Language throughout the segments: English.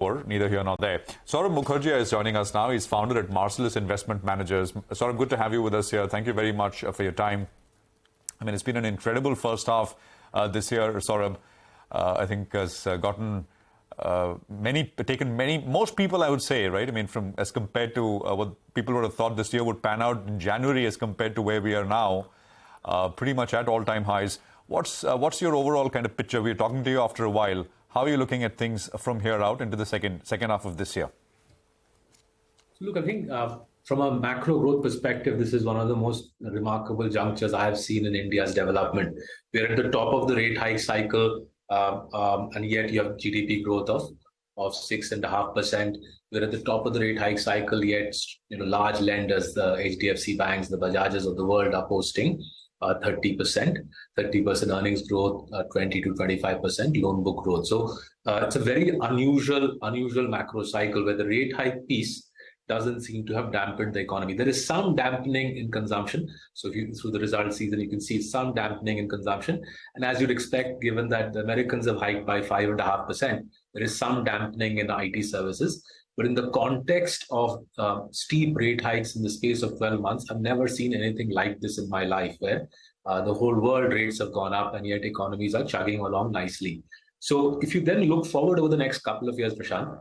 Neither here nor there. Saurabh Mukherjea is joining us now. He's founder at Marcellus Investment Managers. Saurabh, good to have you with us here. Thank you very much for your time. I mean, it's been an incredible first half this year, Saurabh. I think has gotten most people, I would say, right? I mean, as compared to what people would have thought this year would pan out in January as compared to where we are now, pretty much at all-time highs. What's your overall kind of picture? We're talking to you after a while. How are you looking at things from here out into the second half of this year? Look, I think from a macro growth perspective, this is one of the most remarkable junctures I have seen in India's development. We're at the top of the rate hike cycle, and yet you have GDP growth of 6.5%. We're at the top of the rate hike cycle, yet large lenders, the HDFC banks, the Bajajas of the world are posting 30% earnings growth, 20 to 25% loan book growth. So it's a very unusual macro cycle where the rate hike piece doesn't seem to have dampened the economy. There is some dampening in consumption. So if you through the result season, you can see some dampening in consumption. And as you'd expect, given that the Americans have hiked by 5.5%, there is some dampening in IT services. But in the context of steep rate hikes in the space of 12 months, I've never seen anything like this in my life, where the whole world rates have gone up and yet economies are chugging along nicely. So if you then look forward over the next couple of years, Prashant,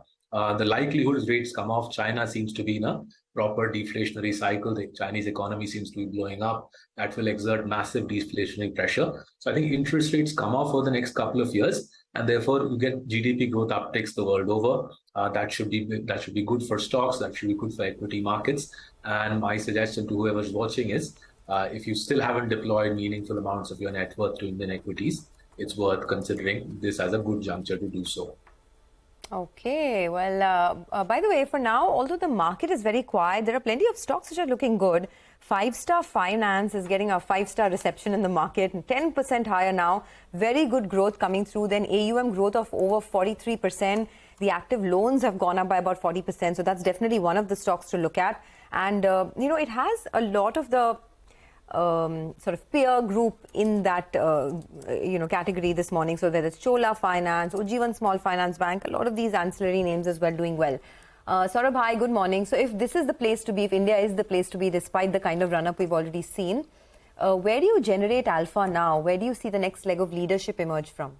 the likelihood is rates come off. China seems to be in a proper deflationary cycle. The Chinese economy seems to be blowing up. That will exert massive deflationary pressure. So I think interest rates come off over the next couple of years, and therefore you get GDP growth upticks the world over. That should be good for stocks. That should be good for equity markets. And my suggestion to whoever's watching is, if you still haven't deployed meaningful amounts of your net worth to Indian equities, it's worth considering this as a good juncture to do so. Okay, well, by the way, for now, although the market is very quiet, there are plenty of stocks which are looking good. Five-Star Finance is getting a five-star reception in the market, 10% higher now. Very good growth coming through. Then AUM growth of over 43%. The active loans have gone up by about 40%. So that's definitely one of the stocks to look at. And, it has a lot of the sort of peer group in that, category this morning. So whether it's Chola Finance, Ujjivan Small Finance Bank, a lot of these ancillary names as well doing well. Saurabh, hi, good morning. So if this is the place to be, if India is the place to be, despite the kind of run-up we've already seen, where do you generate alpha now? Where do you see the next leg of leadership emerge from?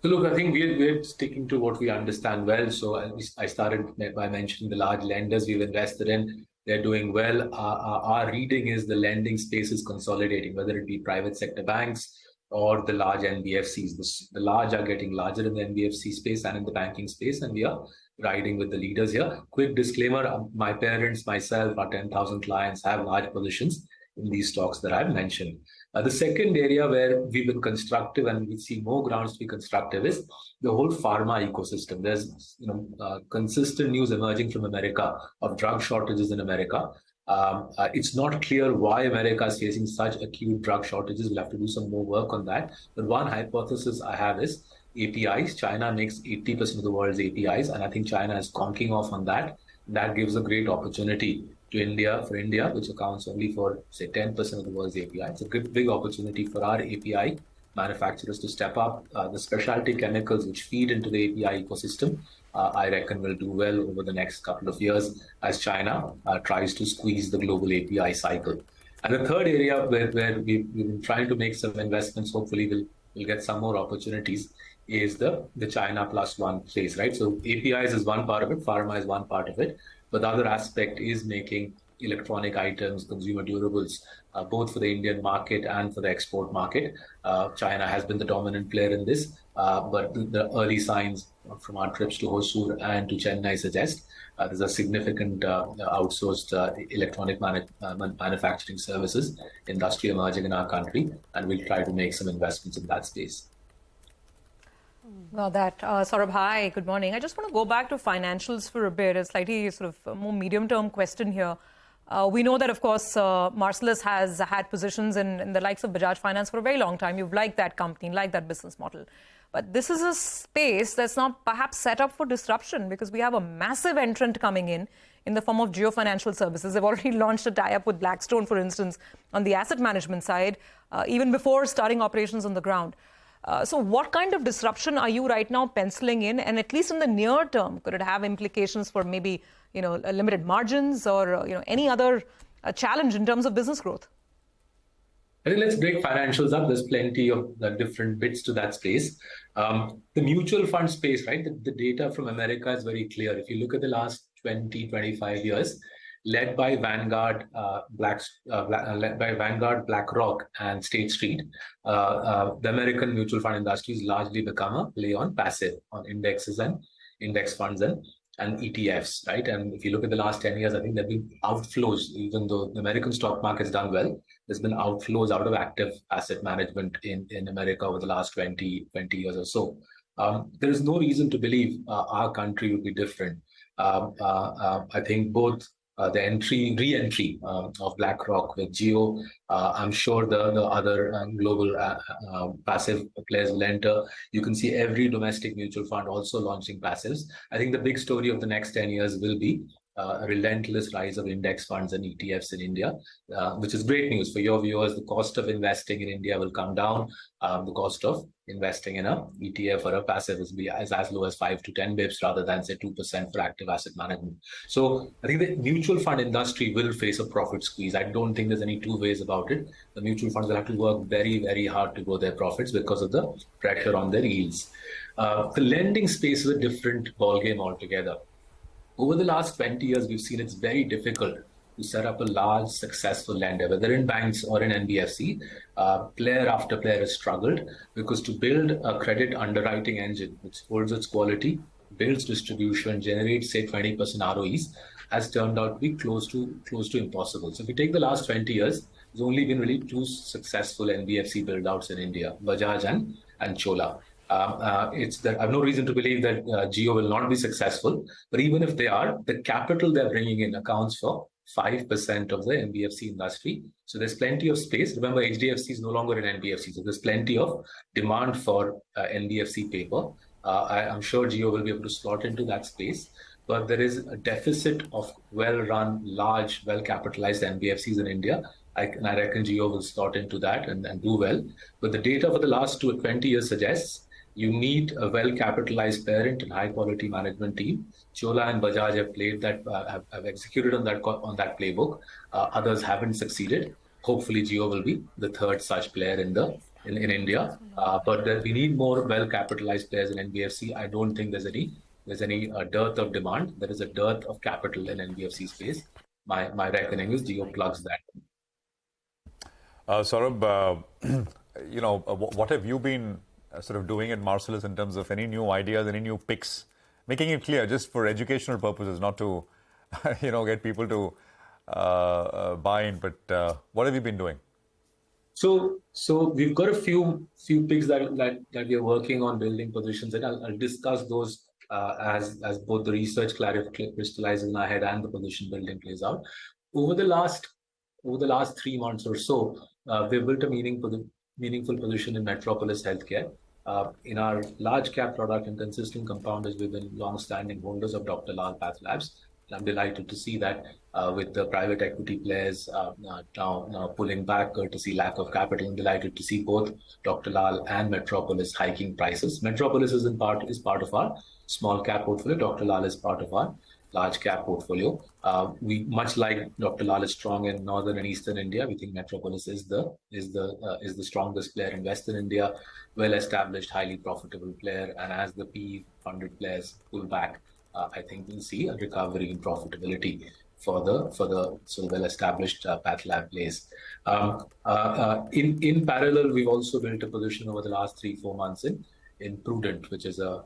So look, I think we're sticking to what we understand well. So I started by mentioning the large lenders we've invested in. They're doing well. Our reading is the lending space is consolidating, whether it be private sector banks or the large NBFCs. The large are getting larger in the NBFC space and in the banking space, and we are riding with the leaders here. Quick disclaimer, my parents, myself, our 10,000 clients have large positions in these stocks that I've mentioned. The second area where we've been constructive and we see more grounds to be constructive is the whole pharma ecosystem. There's consistent news emerging from America of drug shortages in America. It's not clear why America is facing such acute drug shortages. We'll have to do some more work on that. But one hypothesis I have is APIs. China makes 80% of the world's APIs, and I think China is conking off on that. That gives a great opportunity to India, which accounts only for, say, 10% of the world's API. It's a good, big opportunity for our API manufacturers to step up. The specialty chemicals which feed into the API ecosystem, I reckon will do well over the next couple of years as China tries to squeeze the global API cycle. And the third area where we've been trying to make some investments, hopefully we'll get some more opportunities, is the China plus one phase, right? So APIs is one part of it, pharma is one part of it. But the other aspect is making electronic items, consumer durables, both for the Indian market and for the export market. China has been the dominant player in this, but the early signs from our trips to Hosur and to Chennai suggest there's a significant outsourced electronic manufacturing services industry emerging in our country, and we'll try to make some investments in that space. Got that. Saurabh, hi, good morning. I just want to go back to financials for a bit, a slightly sort of more medium-term question here. We know that, of course, Marcellus has had positions in the likes of Bajaj Finance for a very long time. You've liked that company, liked that business model. But this is a space that's not perhaps set up for disruption because we have a massive entrant coming in the form of Jio Financial Services. They've already launched a tie-up with Blackstone, for instance, on the asset management side, even before starting operations on the ground. So what kind of disruption are you right now penciling in? And at least in the near term, could it have implications for maybe, limited margins or, any other challenge in terms of business growth? I think let's break financials up. There's plenty of different bits to that space. The mutual fund space, right? The data from America is very clear. If you look at the last 20, 25 years, led by Vanguard, BlackRock, and State Street, the American mutual fund industry has largely become a play on passive, on indexes and index funds and ETFs, right? And if you look at the last 10 years, I think there have been outflows, even though the American stock market's done well, there's been outflows out of active asset management in America over the last 20 years or so. There is no reason to believe our country would be different. I think both the re-entry of BlackRock with Geo, I'm sure the other global passive players will enter. You can see every domestic mutual fund also launching passives. I think the big story of the next 10 years will be a relentless rise of index funds and ETFs in India, which is great news for your viewers. The cost of investing in India will come down. The cost of investing in a ETF or a passive is as low as 5 to 10 bips rather than say 2% for active asset management. So I think the mutual fund industry will face a profit squeeze. I don't think there's any two ways about it. The mutual funds will have to work very, very hard to grow their profits because of the pressure on their yields. The lending space is a different ballgame altogether. Over the last 20 years, we've seen it's very difficult to set up a large, successful lender, whether in banks or in NBFC. Player after player has struggled because to build a credit underwriting engine which holds its quality, builds distribution, generates, say, 20% ROEs, has turned out to be close to impossible. So if you take the last 20 years, there's only been really two successful NBFC build-outs in India, Bajaj and Chola. I have no reason to believe that Geo will not be successful, but even if they are, the capital they're bringing in accounts for 5% of the NBFC industry. So there's plenty of space. Remember, HDFC is no longer an NBFC, so there's plenty of demand for NBFC paper. I'm sure Geo will be able to slot into that space, but there is a deficit of well-run, large, well-capitalized NBFCs in India. I reckon Geo will slot into that and do well. But the data for the last 20 years suggests you need a well-capitalized parent and high-quality management team. Chola and Bajaj have played that, have executed on that playbook. Others haven't succeeded. Hopefully, Geo will be the third such player in India. But we need more well-capitalized players in NBFC. I don't think there's any dearth of demand. There is a dearth of capital in NBFC space. My reckoning is Geo plugs that. Saurabh, what have you been sort of doing at Marcellus in terms of any new ideas, any new picks, making it clear just for educational purposes, not to, get people to buy in. But what have you been doing? So we've got a few picks that we are working on building positions, and I'll discuss those as both the research crystallizes in our head and the position building plays out. Over the last 3 months or so, we've built a meaningful position in Metropolis Healthcare. In our large cap product and consistent compounders, we've been long-standing holders of Dr. Lal Path Labs. I'm delighted to see that with the private equity players now pulling back courtesy lack of capital. I'm delighted to see both Dr. Lal and Metropolis hiking prices. Metropolis is part of our small cap portfolio. Dr. Lal is part of our large cap portfolio. We much like Dr. Lal is strong in northern and eastern India. We think Metropolis is the strongest player in Western India, well established, highly profitable player. And as the PE funded players pull back, I think we'll see a recovery in profitability for the sort of well established Path Lab plays. In parallel, we've also built a position over the last 3-4 months in Prudent, which is a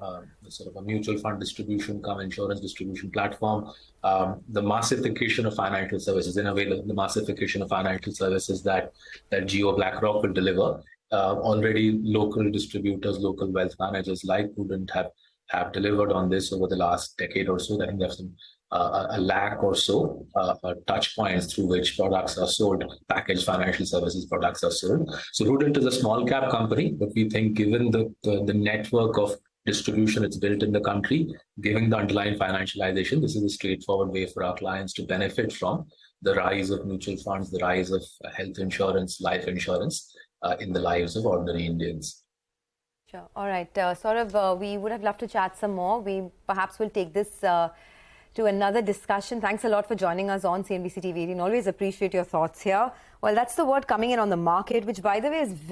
sort of a mutual fund distribution cum insurance distribution platform. The massification of financial services, in a way, the massification of financial services that Geo BlackRock will deliver. Already local distributors, local wealth managers like Prudent have delivered on this over the last decade or so. I think there's a lakh or so touch points through which products are sold, packaged financial services products are sold. So Prudent is a small cap company, but we think given the network of distribution it's built in the country, given the underlying financialization, this is a straightforward way for our clients to benefit from the rise of mutual funds, the rise of health insurance, life insurance in the lives of ordinary Indians. Sure. All right. Saurabh, we would have loved to chat some more. We perhaps will take this to another discussion. Thanks a lot for joining us on CNBC TV18. Always appreciate your thoughts here. Well, that's the word coming in on the market, which, by the way, is